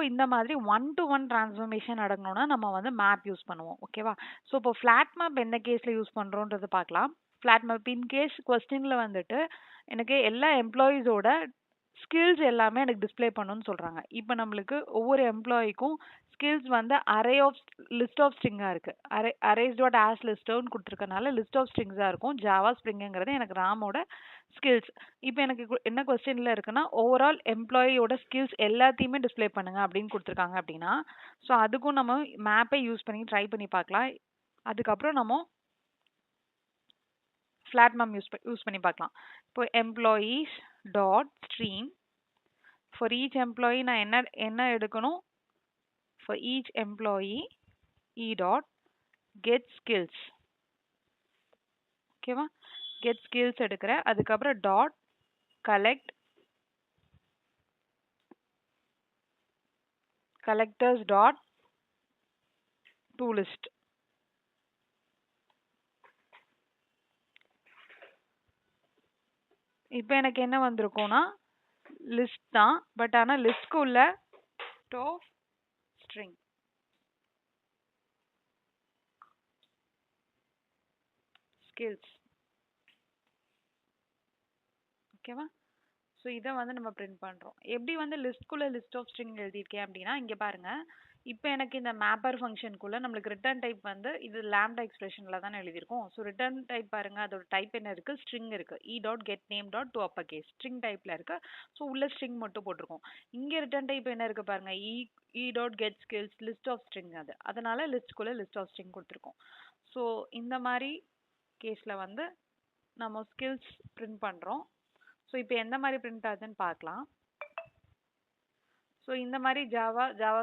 இந்த மாதிரி 1 to 1 transformation நடக்கணும்னா நம்ம வந்து மேப் யூஸ் பண்ணுவோம். ஓகேவா? ஸோ இப்போ ஃபிளாட் மேப் எந்த கேஸ்ல யூஸ் பண்றோம்ன்றது பார்க்கலாம். ஃபிளாட் மேப் இன் கேஸ் கொஸ்டின்ல வந்துட்டு எனக்கு எல்லா எம்ப்ளாயீஸோட ஸ்கில்ஸ் எல்லாமே எனக்கு டிஸ்ப்ளே பண்ணணும்னு சொல்றாங்க. இப்போ நம்மளுக்கு ஒவ்வொரு எம்ப்ளாயிக்கும் ஸ்கில்ஸ் வந்து அரே ஆஃப் லிஸ்ட் ஆஃப் ஸ்ட்ரிங்கா இருக்கு. அரேஸ் டாட் ஆஸ் லிஸ்ட்னு கொடுத்துருக்கனால லிஸ்ட் ஆஃப் ஸ்ட்ரிங்ஸா இருக்கும். ஜாவா ஸ்ப்ரிங்ங்கிறது எனக்கு ராமோட ஸ்கில்ஸ். இப்போ எனக்கு என்ன கொஸ்டின்ல இருக்குன்னா ஓவரால் எம்ப்ளாயியோட ஸ்கில்ஸ் எல்லாத்தையுமே டிஸ்ப்ளே பண்ணுங்க அப்படின்னு கொடுத்துருக்காங்க அப்படின்னா, ஸோ அதுக்கும் நம்ம மேப்பை யூஸ் பண்ணி ட்ரை பண்ணி பார்க்கலாம். அதுக்கப்புறம் நம்ம ஃபிளாட் மேப் யூஸ் பண்ணி பார்க்கலாம். இப்போ employees dot stream for each employee நான் என்ன எடுக்கணும்? For each employee E dot get skills. ஓகேவா? கெட் ஸ்கில்ஸ் எடுக்கிறேன். அதுக்கப்புறம் dot collect collectors dot to list. இப்போ எனக்கு என்ன வந்திருக்கும்னா லிஸ்ட் தான், பட் ஆனால் லிஸ்ட்க்கு உள்ள டாப் ஸ்ட்ரிங். ஸ்கில்ஸ். ஓகேவா? ஸோ இதை வந்து நம்ம பிரிண்ட் பண்ணுறோம். எப்படி வந்து லிஸ்ட்குள்ளே லிஸ்ட் ஆஃப் ஸ்ட்ரிங் எழுதியிருக்கேன் அப்படின்னா இங்கே பாருங்க. இப்போ எனக்கு இந்த மேப்பர் ஃபங்க்ஷனுக்குள்ளே நம்மளுக்கு ரிட்டர்ன் டைப் வந்து இது லாம்டா எக்ஸ்பிரஷனில் தானே எழுதியிருக்கோம். ஸோ ரிட்டர்ன் டைப் பாருங்க, அதோட டைப் என்ன இருக்குது? ஸ்ட்ரிங் இருக்குது. E dot get name dot to upper case string டைப்பில் இருக்குது. ஸோ உள்ள ஸ்ட்ரிங் மட்டும் போட்டிருக்கோம். இங்கே ரிட்டர்ன் டைப் என்ன இருக்குது பாருங்க, e dot get skills list of string. அது அதனால லிஸ்ட்குள்ளே லிஸ்ட் ஆஃப் ஸ்ட்ரிங் கொடுத்துருக்கோம். ஸோ இந்த மாதிரி கேஸில் வந்து நம்ம ஸ்கில்ஸ் பிரிண்ட் பண்ணுறோம். ஸோ இப்போ எந்த மாதிரி பிரிண்ட் ஆகுதுன்னு பார்க்கலாம். ஸோ இந்த மாதிரி ஜாவா